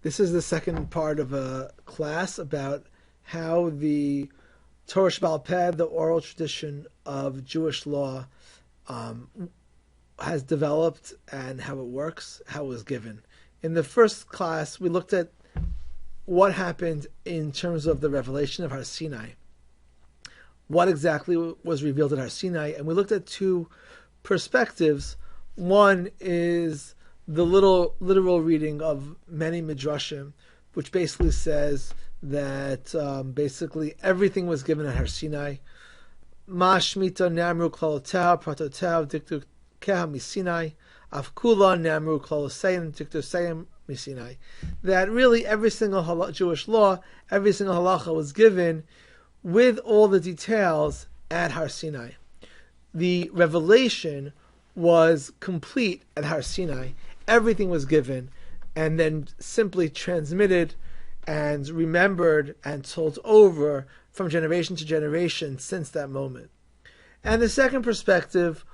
This is the second part of a class about how the Torah Shebaal Peh, the oral tradition of Jewish law, has developed and how it works, how it was given. In the first class, we looked at what happened in terms of the revelation of Har Sinai. What exactly was revealed at Har Sinai, and we looked at two perspectives. One is the literal reading of many midrashim, which basically says that basically everything was given at Har Sinai. Ma shmita namru klaloteha pratoteha diktu keha misinai afkula namru klaloseim diktu seim misinai. That really every single Jewish law, every single halacha was given with all the details at Har Sinai. The revelation was complete at Har Sinai. Everything was given and then simply transmitted and remembered and told over from generation to generation since that moment. And the second perspective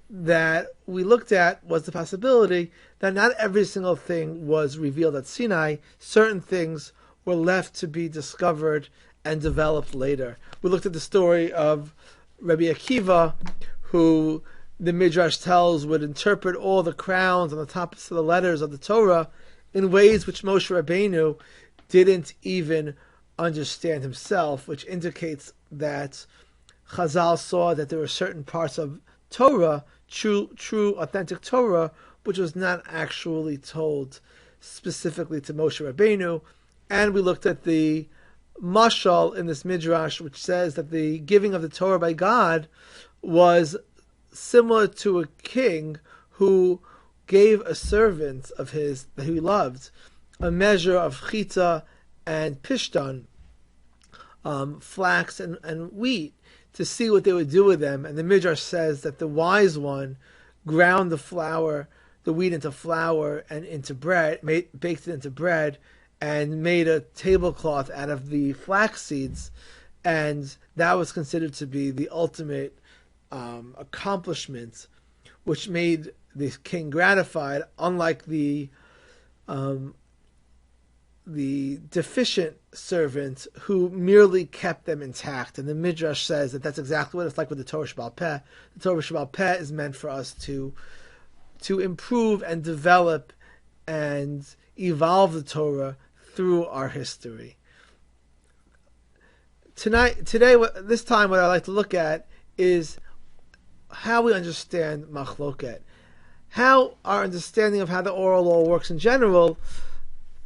that we looked at was the possibility that not every single thing was revealed at Sinai. Certain things were left to be discovered and developed later. We looked at the story of Rabbi Akiva, who the Midrash tells would interpret all the crowns on the tops of the letters of the Torah in ways which Moshe Rabbeinu didn't even understand himself, which indicates that Chazal saw that there were certain parts of Torah, true, authentic Torah, which was not actually told specifically to Moshe Rabbeinu. And we looked at the mashal in this Midrash, which says that the giving of the Torah by God was similar to a king who gave a servant of his that he loved a measure of chita and pishtan, flax and wheat, to see what they would do with them. And the Midrash says that the wise one ground the wheat into flour and into bread, baked it into bread, and made a tablecloth out of the flax seeds, and that was considered to be the ultimate accomplishment, which made the king gratified, unlike the deficient servant who merely kept them intact. And the Midrash says that that's exactly what it's like with the Torah Shebaal Peh. The Torah Shebaal Peh is meant for us to improve and develop and evolve the Torah through our history. This time, what I'd like to look at is how we understand Machlokes, how our understanding of how the oral law works in general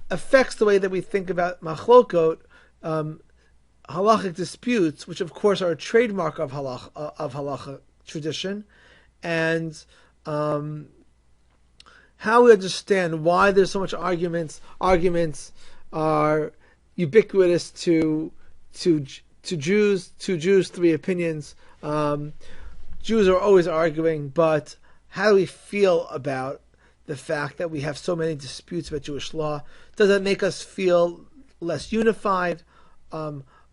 affects the way that we think about Machlokes, halachic disputes, which of course are a trademark of halacha tradition, and how we understand why there's so much arguments. Arguments are ubiquitous to Jews, three opinions. Jews are always arguing, but how do we feel about the fact that we have so many disputes about Jewish law? Does that make us feel less unified,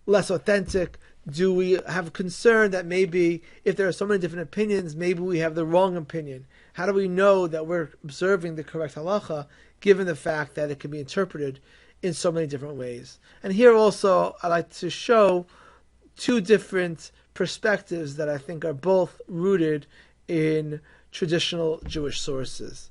less authentic? Do we have concern that maybe if there are so many different opinions, maybe we have the wrong opinion? How do we know that we're observing the correct halacha, given the fact that it can be interpreted in so many different ways? And here also, I like to show two different perspectives that I think are both rooted in traditional Jewish sources.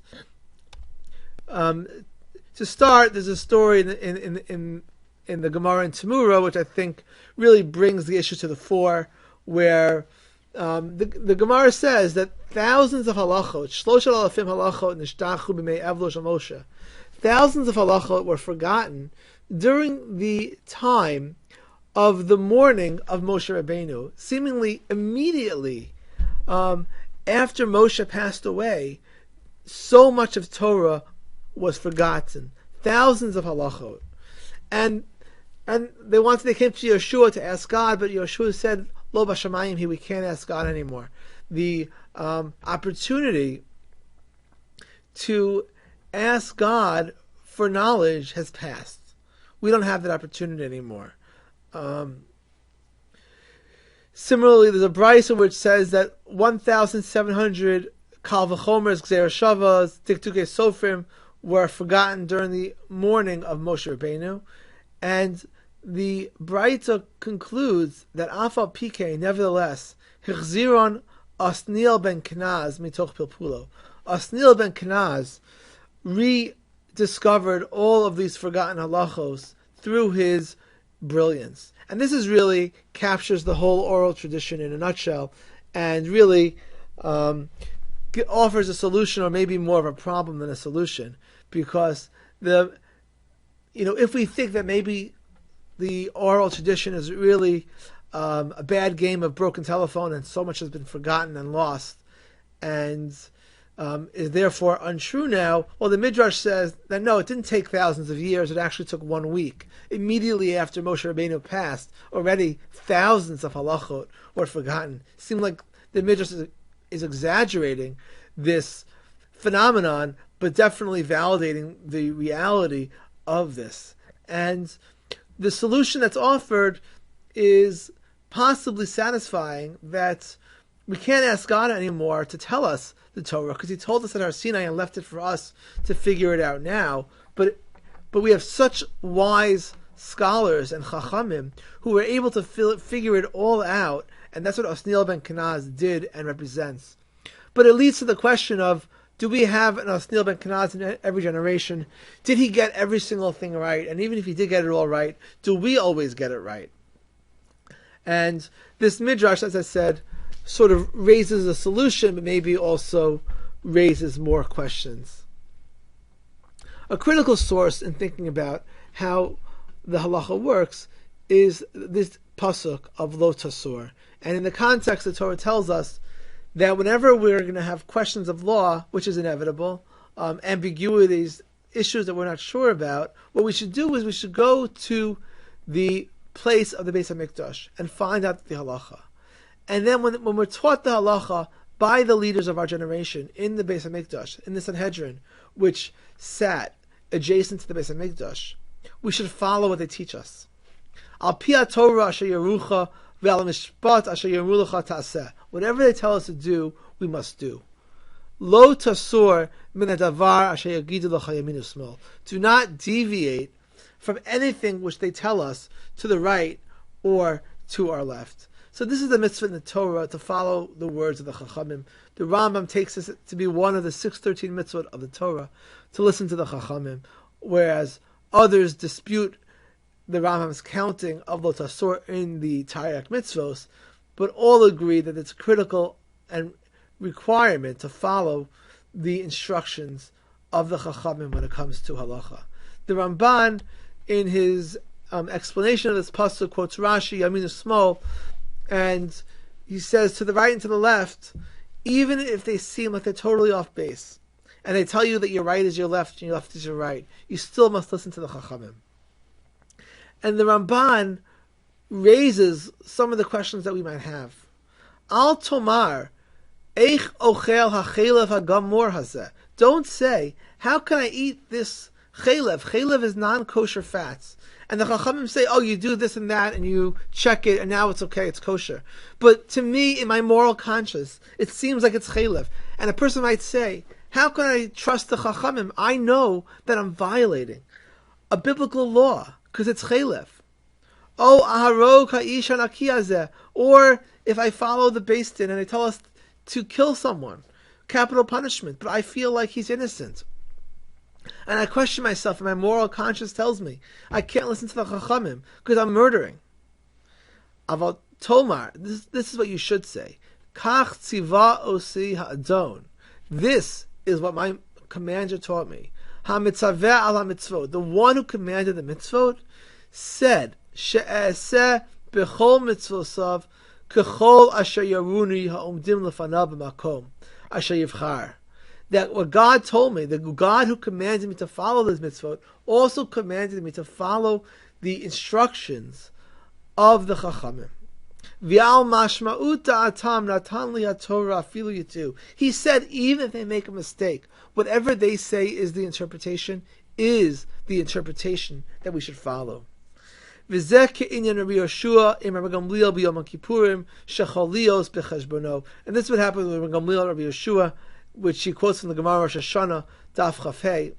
To start, there's a story in the Gemara in Tamura, which I think really brings the issue to the fore, where the Gemara says that thousands of halachot, thousands of halachot were forgotten during the time of the mourning of Moshe Rabbeinu. Seemingly immediately after Moshe passed away, so much of Torah was forgotten. Thousands of halachot. And they came to Yeshua to ask God, but Yeshua said, Lo b'shamayim, we can't ask God anymore. The opportunity to ask God for knowledge has passed. We don't have that opportunity anymore. Similarly, there's a brisa which says that 1,700 kal v'chomers, gzeir shavas, tiktuke sofrim were forgotten during the mourning of Moshe Rabbeinu, and the Braita concludes that Afal Pike, nevertheless, Hichziron Osniel ben Kenaz mitoch pilpulo. Osniel ben Kenaz rediscovered all of these forgotten halachos through his brilliance. And this is really captures the whole oral tradition in a nutshell, and really offers a solution, or maybe more of a problem than a solution, because if we think that maybe the oral tradition is really a bad game of broken telephone, and so much has been forgotten and lost, and is therefore untrue now. Well, the Midrash says that no, it didn't take thousands of years. It actually took 1 week. Immediately after Moshe Rabbeinu passed, already thousands of halachot were forgotten. It seemed like the Midrash is exaggerating this phenomenon, but definitely validating the reality of this. And the solution that's offered is possibly satisfying, that we can't ask God anymore to tell us the Torah, because He told us at Har Sinai and left it for us to figure it out now. But we have such wise scholars and chachamim who were able to figure it all out, and that's what Osniel ben Kenaz did and represents. But it leads to the question of, do we have an Osniel ben Kenaz in every generation? Did he get every single thing right? And even if he did get it all right, do we always get it right? And this Midrash, as I said, sort of raises a solution, but maybe also raises more questions. A critical source in thinking about how the halacha works is this pasuk of Lo Tasur. And in the context, the Torah tells us that whenever we're going to have questions of law, which is inevitable, ambiguities, issues that we're not sure about, what we should do is we should go to the place of the Beis HaMikdash and find out the halacha. And then when we're taught the halacha by the leaders of our generation in the Beis HaMikdash, in the Sanhedrin, which sat adjacent to the Beis HaMikdash, we should follow what they teach us. Al pi Torah asher yerucha ve'al mishpat asher yeru lecha ta'aseh. Whatever they tell us to do, we must do. Lo tasur min hadavar asher yagidu lecha yamin u'shmol. Do not deviate from anything which they tell us to the right or to our left. So this is the mitzvah in the Torah, to follow the words of the Chachamim. The Rambam takes this to be one of the 613 mitzvot of the Torah, to listen to the Chachamim, whereas others dispute the Rambam's counting of Lo Tasur in the Taryag mitzvos, but all agree that it's critical and requirement to follow the instructions of the Chachamim when it comes to halacha. The Ramban, in his explanation of this pasuk, quotes Rashi, Yamin U'Shmol, and he says to the right and to the left, even if they seem like they're totally off base, and they tell you that your right is your left and your left is your right, you still must listen to the Chachamim. And the Ramban raises some of the questions that we might have. Al Tomar, Eich Ochel HaChelev HaGamor Hazeh. Don't say, how can I eat this chelev? Chelev is non-kosher fats. And the Chachamim say, oh, you do this and that, and you check it, and now it's okay, it's kosher. But to me, in my moral conscience, it seems like it's chelev. And a person might say, how can I trust the Chachamim? I know that I'm violating a biblical law, because it's chelev. Oh, aharog ha'ish hanaki hazeh. Or if I follow the Beis Din and they tell us to kill someone, capital punishment, but I feel like he's innocent. And I question myself, and my moral conscience tells me I can't listen to the Chachamim because I'm murdering. Aval Tomar, this is what you should say. Kach tziva osi ha'adon. This is what my commander taught me. Hamitzaveh al hamitzvot. The one who commanded the mitzvot said, She'eseh b'chol mitzvosav kechol asher yaruni ha'omdim lefanav b'makom asher yivchar. That what God told me, the God who commanded me to follow this mitzvot, also commanded me to follow the instructions of the Chachamim. V'al mashma'ut da'atam natan li ha'torah afilu yitu. He said, even if they make a mistake, whatever they say is the interpretation that we should follow. V'zeh ke'inyan Rabbi Yoshua im Rabbi Gamliel b'yom HaKippurim shecholios b'cheshbono. And this is what happened with Rabbi Gamliel, Rabbi Yoshua, which he quotes from the Gemara Rosh Hashanah, Daf Chaf Hey.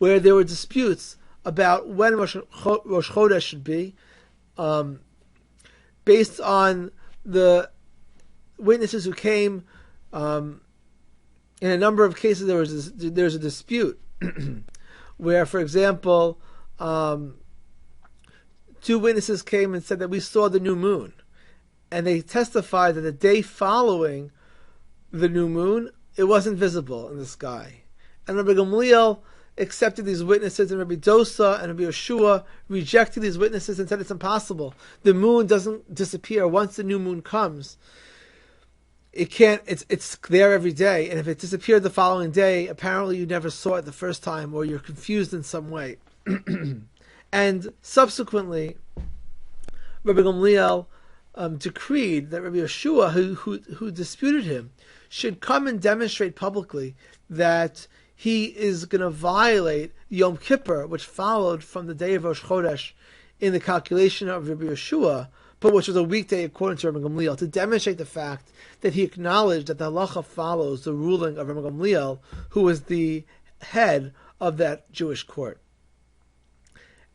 where there were disputes about when Rosh Chodesh should be, based on the witnesses who came. In a number of cases, there's a dispute where, for example, two witnesses came and said that we saw the new moon, and they testified that the day following the new moon, it wasn't visible in the sky. And Rabbi Gamliel accepted these witnesses, and Rabbi Dosa and Rabbi Yeshua rejected these witnesses and said it's impossible. The moon doesn't disappear. Once the new moon comes, it can't. It's there every day, and if it disappeared the following day, apparently you never saw it the first time, or you're confused in some way. And subsequently, Rabbi Gamliel decreed that Rabbi Yeshua, who disputed him, should come and demonstrate publicly that he is going to violate Yom Kippur, which followed from the day of Rosh Chodesh in the calculation of Rabbi Yeshua, but which was a weekday according to Rabbi Gamliel, to demonstrate the fact that he acknowledged that the halacha follows the ruling of Rabbi Gamliel, who was the head of that Jewish court.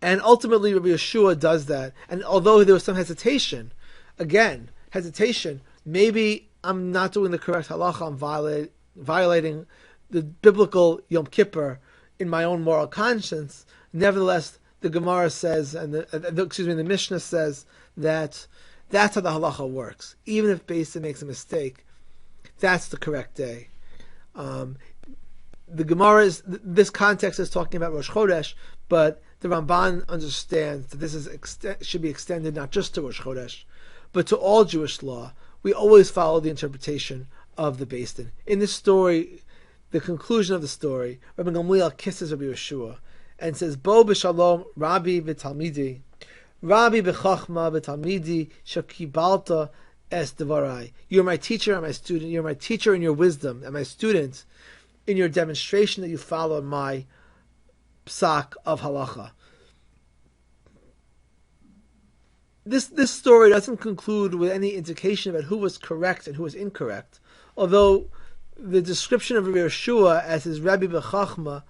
And ultimately Rabbi Yeshua does that. And although there was some hesitation, maybe I'm not doing the correct halacha, I'm violating the biblical Yom Kippur in my own moral conscience. Nevertheless, the Gemara says, and the Mishnah says that that's how the halacha works. Even if Beis Din makes a mistake, that's the correct day. The Gemara this context is talking about Rosh Chodesh, but the Ramban understands that this should be extended not just to Rosh Chodesh, but to all Jewish law. We always follow the interpretation of the Beis Din. In this story, the conclusion of the story, Rabbi Gamliel kisses Rabbi Yeshua and says, Bo b'shalom, Rabbi v'talmidi, Rabbi b'chachma v'talmidi, shakibalta es devarai. You're my teacher and my student. You're my teacher in your wisdom and my student in your demonstration that you follow my psak of halacha. This story doesn't conclude with any indication about who was correct and who was incorrect, although the description of Rabbi Yeshua as his Rabbi B'chachma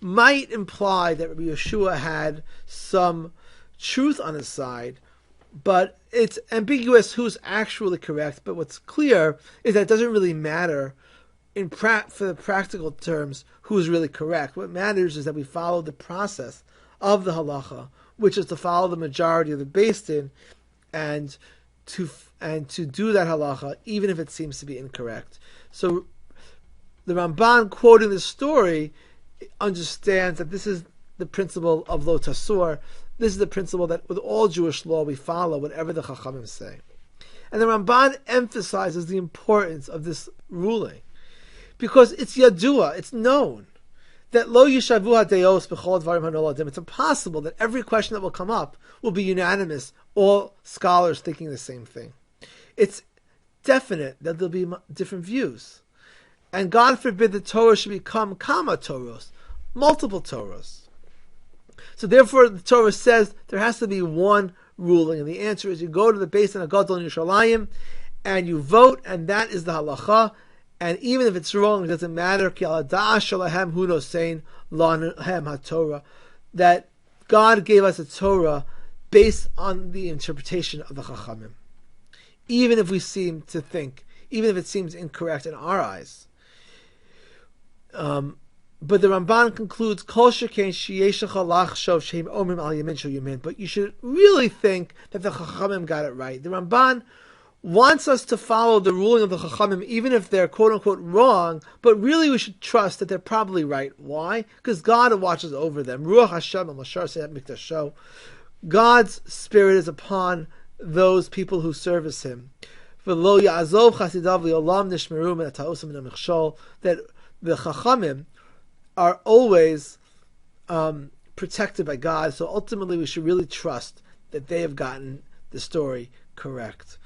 might imply that Rabbi Yeshua had some truth on his side, but it's ambiguous who's actually correct. But what's clear is that it doesn't really matter for the practical terms who's really correct. What matters is that we follow the process of the halacha, which is to follow the majority of the Beis Din and to do that halacha even if it seems to be incorrect. So the Ramban, quoting this story, understands that this is the principle of lo tasur. This is the principle that with all Jewish law we follow whatever the Chachamim say. And the Ramban emphasizes the importance of this ruling because it's yadua, it's known that lo yishavu hadeos b'chol dvarim hanoladim. It's impossible that every question that will come up will be unanimous, all scholars thinking the same thing. It's definite that there'll be different views. And God forbid the Torah should become kama Torahs, multiple Torahs. So therefore the Torah says there has to be one ruling. And the answer is you go to the Beis Din HaGadol in Yerushalayim and you vote, and that is the halacha. And even if it's wrong, it doesn't matter. Ki al da'ah shalahem hu nosein lahem haTorah. That God gave us a Torah based on the interpretation of the Chachamim. Even if we seem to think, even if it seems incorrect in our eyes. But the Ramban concludes, Kol shekain sheyeshecha lachshov sheim omrim al yamin shel yamin. But you should really think that the Chachamim got it right. The Ramban wants us to follow the ruling of the Chachamim, even if they're quote-unquote wrong, but really we should trust that they're probably right. Why? Because God watches over them. Ruach Hashem al mashar seyat mikdasho. God's spirit is upon those people who service Him. V'lo ya'azov chasidav li'olam nishmeru min ha'ta'osim min ha'michshol. That the Chachamim are always protected by God, so ultimately we should really trust that they have gotten the story correct.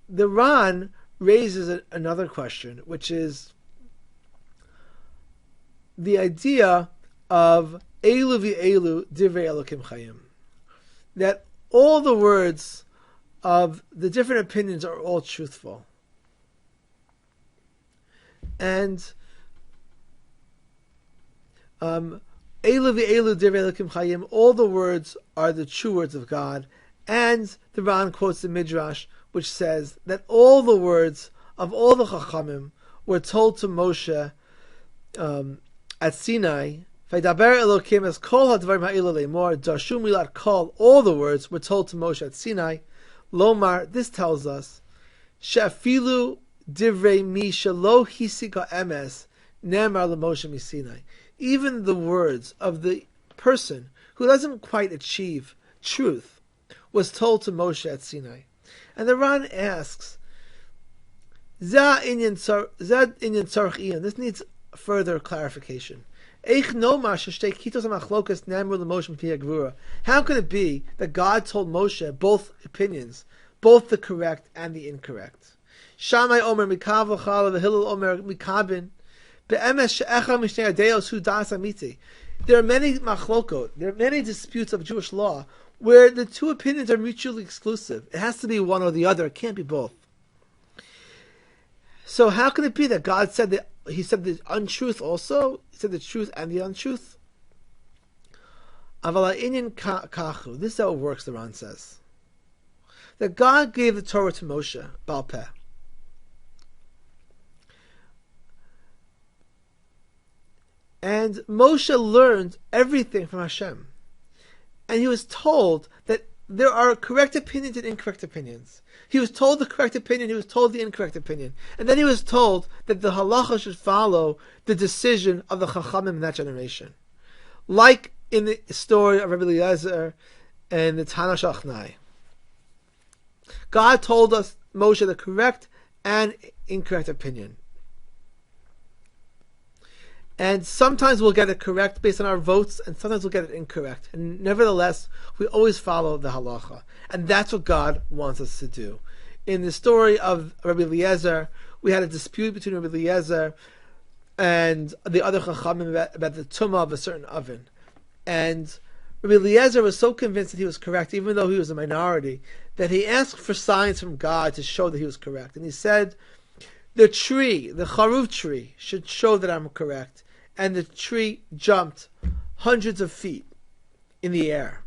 The Ran raises another question, which is the idea of Elu v'Elu divrei Elokim Chayim. That all the words of the different opinions are all truthful. And Elu Elu v'elu divrei Elokim chayim. All the words are the true words of God. And the Ran quotes the Midrash, which says that all the words of all the Chachamim were told to Moshe at Sinai. Vaydaber Elokim es kol hadvarim ha'elu le'mor darshu milat kol. All the words were told to Moshe at Sinai. Lomar, this tells us, she'afilu divrei mi shelo hisika emes nemar leMoshe miSinai. Even the words of the person who doesn't quite achieve truth was told to Moshe at Sinai. And the Ran asks, Zad inyan tzarich iyan. This needs further clarification. How can it be that God told Moshe both opinions, both the correct and the incorrect? Shammai omer mikav l'chala v'Hillel omer mikabin. Be'emes she'echa mishnei adeos hu das amiti. There are many machlokot, there are many disputes of Jewish law where the two opinions are mutually exclusive. It has to be one or the other. It can't be both. So how can it be that God said that He said the untruth also? He said the truth and the untruth? Avala inyan kachu. This is how it works, the Ran says. That God gave the Torah to Moshe, Baal Peh. And Moshe learned everything from Hashem. And he was told that there are correct opinions and incorrect opinions. He was told the correct opinion, he was told the incorrect opinion. And then he was told that the halacha should follow the decision of the Chachamim in that generation. Like in the story of Rabbi Eliezer and the Tana Shachnai. God told us, Moshe, the correct and incorrect opinion. And sometimes we'll get it correct based on our votes, and sometimes we'll get it incorrect. And nevertheless, we always follow the halacha. And that's what God wants us to do. In the story of Rabbi Eliezer, we had a dispute between Rabbi Eliezer and the other chachamim about the tumah of a certain oven. And Rabbi Eliezer was so convinced that he was correct, even though he was a minority, that he asked for signs from God to show that he was correct. And he said, the tree, the charuf tree, should show that I'm correct. And the tree jumped hundreds of feet in the air.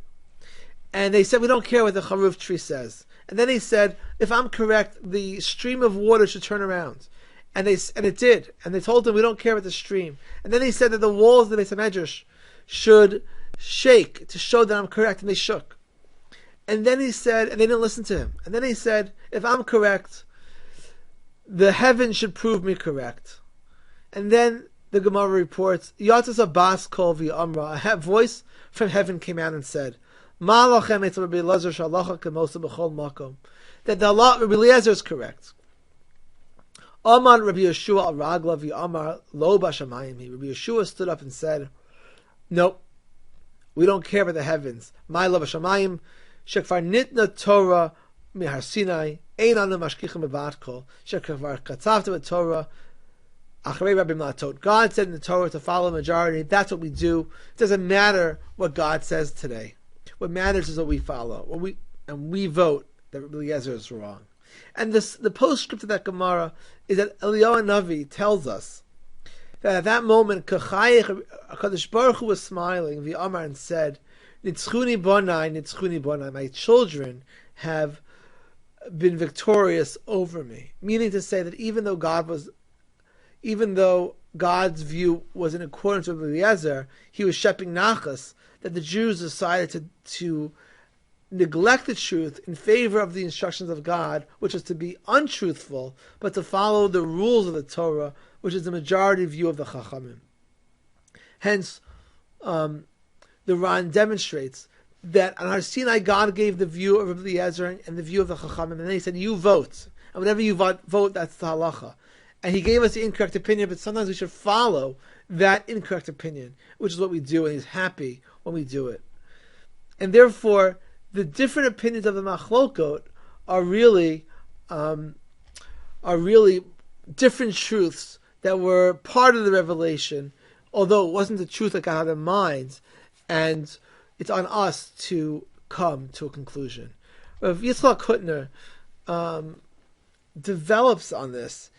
And they said, we don't care what the charuf tree says. And then he said, if I'm correct, the stream of water should turn around. And it did. And they told him, we don't care about the stream. And then he said that the walls of the Beis HaMedrash should shake to show that I'm correct. And they shook. And then he said, and they didn't listen to him. And then he said, if I'm correct, the heavens should prove me correct. And then the Gemara reports, Yatzas Abbas kol v'amra, a voice from heaven came out and said, Ma lachem etz Rabbi Eliezer shalacha kemosa b'chol makom, that the Allah, Rabbi Eliezer is correct. Amar Rabbi Yeshua al ragla v'amar lo b'shamayim. Rabbi Yeshua stood up and said, nope, we don't care about the heavens. My lo b'shamayim, shekvar nitna Torah mihar Sinai, ein anu mashkichim b'vat kol, shekvar katzavta b'Torah, God said in the Torah to follow the majority. That's what we do. It doesn't matter what God says today. What matters is what we follow. And we vote that Rabbi Eliezer is wrong. And the postscript of that Gemara is that Eliyahu Navi tells us that at that moment, HaKadosh Baruch Hu was smiling, V'amar, and said, Nitzchuni bonai, my children have been victorious over me. Meaning to say that even though God's view was in accordance with Eliezer, he was sheping nachas, that the Jews decided to neglect the truth in favor of the instructions of God, which is to be untruthful, but to follow the rules of the Torah, which is the majority view of the Chachamim. Hence, the Ran demonstrates that on Har Sinai, God gave the view of Eliezer and the view of the Chachamim, and then he said, you vote, and whatever you vote, that's the halacha. And he gave us the incorrect opinion, but sometimes we should follow that incorrect opinion, which is what we do, and he's happy when we do it. And therefore, the different opinions of the Machlokes are really different truths that were part of the revelation, although it wasn't the truth that God had in mind, and it's on us to come to a conclusion. Rav Yitzchak Hutner develops on this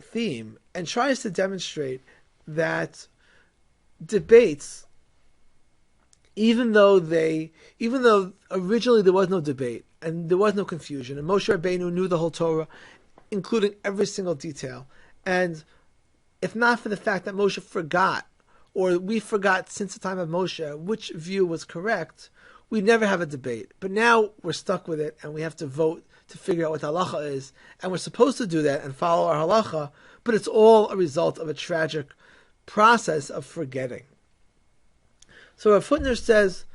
theme and tries to demonstrate that debates even though originally there was no debate and there was no confusion, and Moshe Rabbeinu knew the whole Torah, including every single detail, and if not for the fact that Moshe forgot, or we forgot since the time of Moshe, which view was correct, we never have a debate. But now we're stuck with it, and we have to vote to figure out what the halacha is, and we're supposed to do that and follow our halacha, but it's all a result of a tragic process of forgetting. So Rav Hutner says,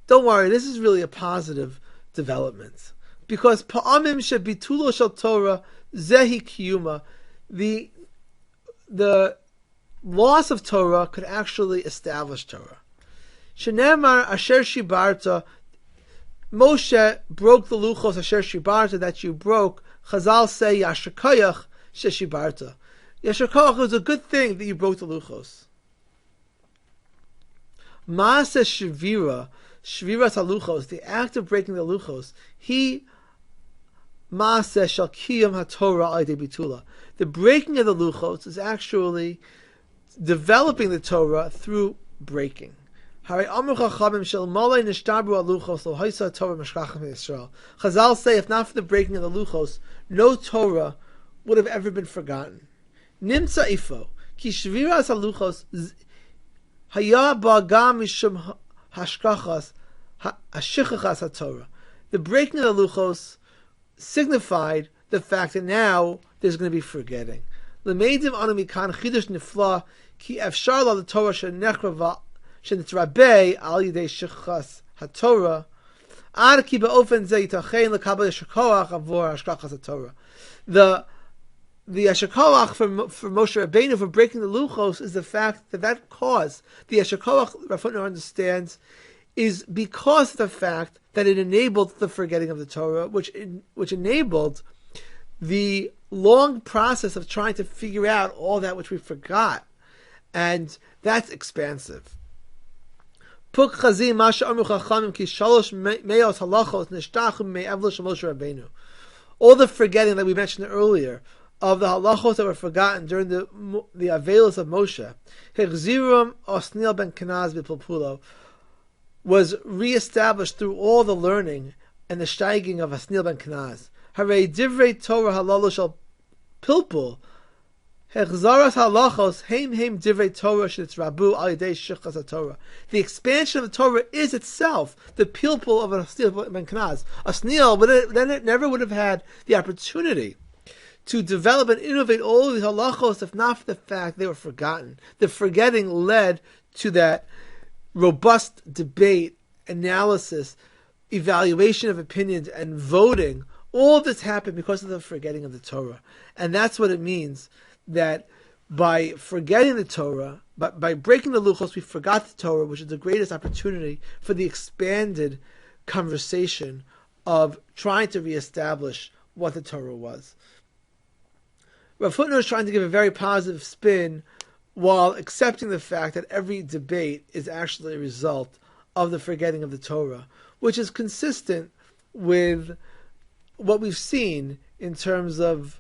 don't worry, this is really a positive development. Because pa'amim shebitulo shel Torah zehi kiyuma, the loss of Torah could actually establish Torah. Shenemar asher shibarta, Moshe broke the luchos asher shibarta, that you broke. Chazal say yasher koyach sheshibarta. Yasher koyach was a good thing that you broke the luchos. Maaseh shviras haluchos, the act of breaking the luchos, he maaseh shal kiyum haTorah al yedei bitula. The breaking of the luchos is actually developing the Torah through breaking. Chazal say, if not for the breaking of the luchos, no Torah would have ever been forgotten. Nimtza ifo ki shviras haluchos haya ba'gam mishum hashkachas hashichachas haTorah. The breaking of the luchos signified the fact that now there's going to be forgetting. L'meidim anu mikan chidush nifla ki efshar la the Torah shenechrava shenitzrabei al yidei shichachas haTorah ad ki be'ofen ze yitachein lekabel yeshakoach avor hashkachas haTorah. The yeshakoach for Moshe Rabbeinu for breaking the luchos is the fact that cause, the yeshakoach Rav Hutner understands, is because of the fact that it enabled the forgetting of the Torah, which enabled the long process of trying to figure out all that which we forgot, and that's expansive. All the forgetting that we mentioned earlier of the halachos that were forgotten during the avelos of Moshe, Osniel ben Kenaz b'Pilpulo, was reestablished through all the learning and the steiging of Osniel ben Kenaz. Harei divrei Torah halalu shel pilpul, hechzaras halachos heim divrei Torah shenitzrabu al yedei shichas haTorah. The expansion of the Torah is itself the pilpul of Osniel ben Kenaz. Osniel then it never would have had the opportunity to develop and innovate all of these halachos if not for the fact they were forgotten. The forgetting led to that robust debate, analysis, evaluation of opinions, and voting. All of this happened because of the forgetting of the Torah. And that's what it means that by forgetting the Torah, by breaking the luchos, we forgot the Torah, which is the greatest opportunity for the expanded conversation of trying to reestablish what the Torah was. Rav Hutner is trying to give a very positive spin while accepting the fact that every debate is actually a result of the forgetting of the Torah, which is consistent with what we've seen in terms of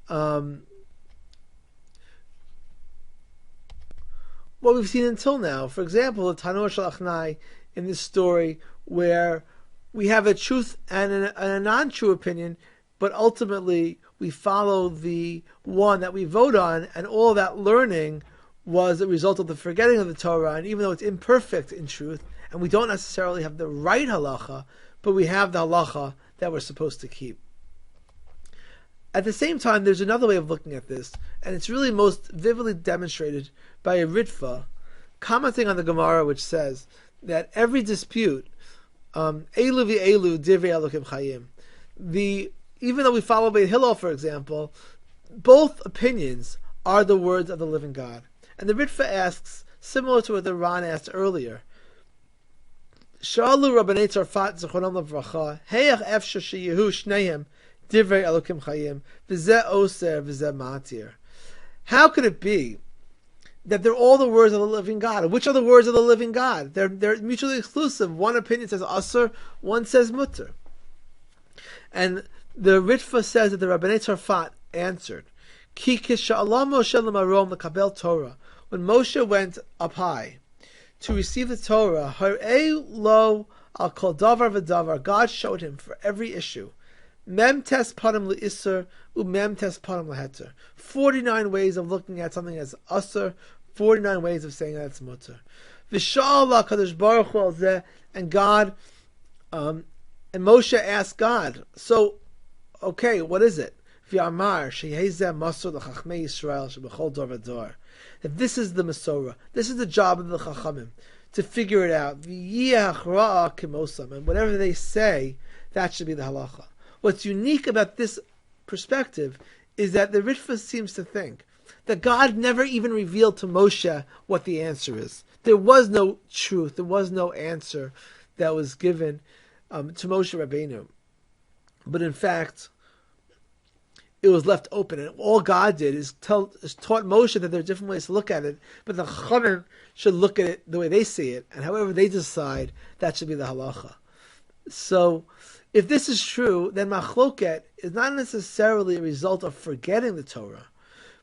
what we've seen until now. For example, the Tanur Shel Achnai in this story, where we have a truth and a non-true opinion, but ultimately we follow the one that we vote on, and all that learning was a result of the forgetting of the Torah. And even though it's imperfect in truth, and we don't necessarily have the right halacha, but we have the halacha that we're supposed to keep. At the same time, there's another way of looking at this, and it's really most vividly demonstrated by a Ritva commenting on the Gemara, which says that every dispute, elu v'elu divrei Elokim chayim, even though we follow Beit Hillel, for example, both opinions are the words of the living God. And the Ritva asks, similar to what the Ran asked earlier, Shalu Rabbanei Tzarfat Zichronam Levracha, Heyach Efsha Sheyehu Shneim Divrei Elokim Chayim, V'zeh Oser V'zeh Matir. How could it be that they're all the words of the living God? Which are the words of the living God? They're mutually exclusive. One opinion says Asur, one says Mutter. And the Ritva says that the Rabbanei Tzarfat answered, Ki kisha'alam Moshe l'marom l'kabel Torah. When Moshe went up high to receive the Torah, Harei lo al kol davar v'davar, God showed him for every issue. Mem tes panim le'isser, mem tes panim le'heter. 49 ways of looking at something as usser, 49 ways of saying that it's mutter. V'sha'al HaKadosh Baruch Hu al zeh, and God, and Moshe asked God, so, okay, what is it? V'yamar shehezeh masor l'chachmei Yisrael shebechol dor v'dor. That this is the Mesorah, this is the job of the Chachamim, to figure it out. V'yeh hachra'ah kimosam, and whatever they say, that should be the halacha. What's unique about this perspective is that the Ritva seems to think that God never even revealed to Moshe what the answer is. There was no truth, there was no answer that was given to Moshe Rabbeinu. But in fact, it was left open, and all God did is taught Moshe that there are different ways to look at it, but the Chachamim should look at it the way they see it, and however they decide, that should be the halacha. So, if this is true, then Machlokes is not necessarily a result of forgetting the Torah,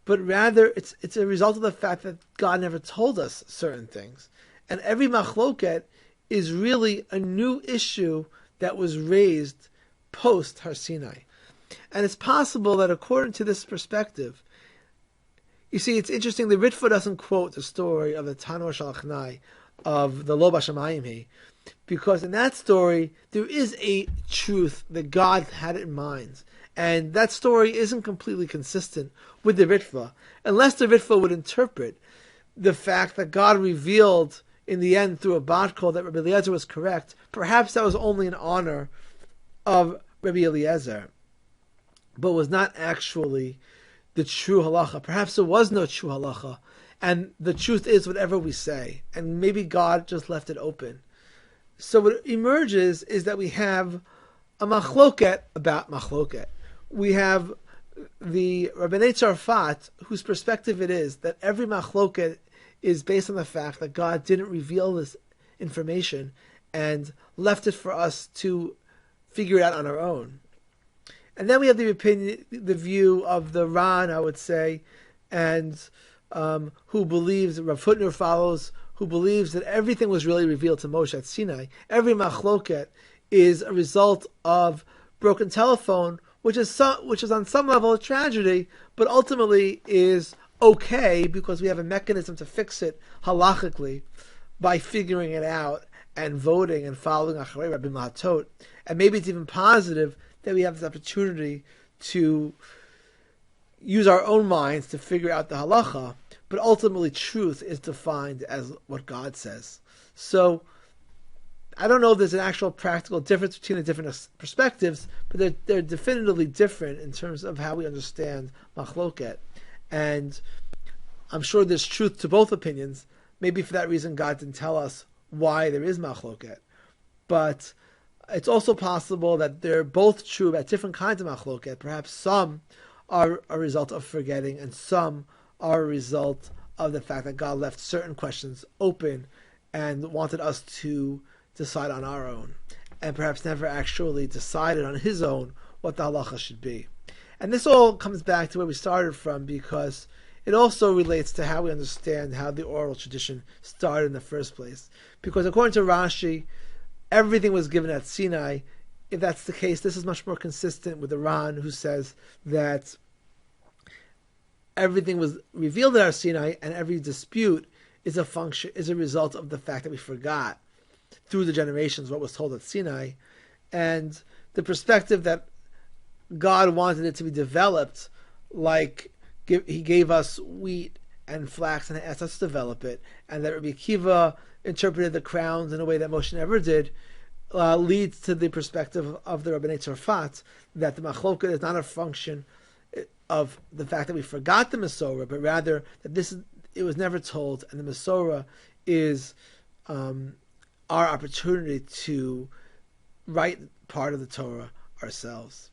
but rather it's a result of the fact that God never told us certain things. And every Machlokes is really a new issue that was raised post Har Sinai. And it's possible that according to this perspective, you see, it's interesting, the Ritva doesn't quote the story of the Tanur Shalachnai, of the Lo Bashamayim He, because in that story, there is a truth that God had in mind. And that story isn't completely consistent with the Ritva, unless the Ritva would interpret the fact that God revealed in the end through a bat kol that Rabbi Eliezer was correct. Perhaps that was only in honor of Rabbi Eliezer, but was not actually the true halacha. Perhaps there was no true halacha, and the truth is whatever we say, and maybe God just left it open. So what emerges is that we have a Machlokes about Machlokes. We have the Rabbeinu Tzarfat, whose perspective it is that every Machlokes is based on the fact that God didn't reveal this information and left it for us to figure it out on our own. And then we have the opinion, the view of the Ran, I would say, and who believes, Rav Hutner follows, who believes that everything was really revealed to Moshe at Sinai. Every Machlokes is a result of broken telephone, which is on some level a tragedy, but ultimately is okay because we have a mechanism to fix it halachically by figuring it out and voting and following Acharei Rabbi Mahatot. And maybe it's even positive that we have this opportunity to use our own minds to figure out the halacha, but ultimately truth is defined as what God says. So I don't know if there's an actual practical difference between the different perspectives, but they're definitively different in terms of how we understand Machlokes. And I'm sure there's truth to both opinions. Maybe for that reason God didn't tell us why there is Machlokes. But it's also possible that they're both true about different kinds of Machlokes. Perhaps some are a result of forgetting, and some are a result of the fact that God left certain questions open and wanted us to decide on our own, and perhaps never actually decided on his own what the halacha should be. And this all comes back to where we started from, because it also relates to how we understand how the oral tradition started in the first place. Because according to Rashi, everything was given at Sinai. If that's the case, this is much more consistent with the Ran, who says that everything was revealed at Sinai, and every dispute is a result of the fact that we forgot through the generations what was told at Sinai. And the perspective that God wanted it to be developed, like he gave us wheat and flax and asked us to develop it, and that Rabbi Akiva interpreted the crowns in a way that Moshe never did, leads to the perspective of the Rabbeinu Tzarfat that the Machlokes is not a function of the fact that we forgot the Mesorah, but rather that it was never told, and the Mesorah is our opportunity to write part of the Torah ourselves.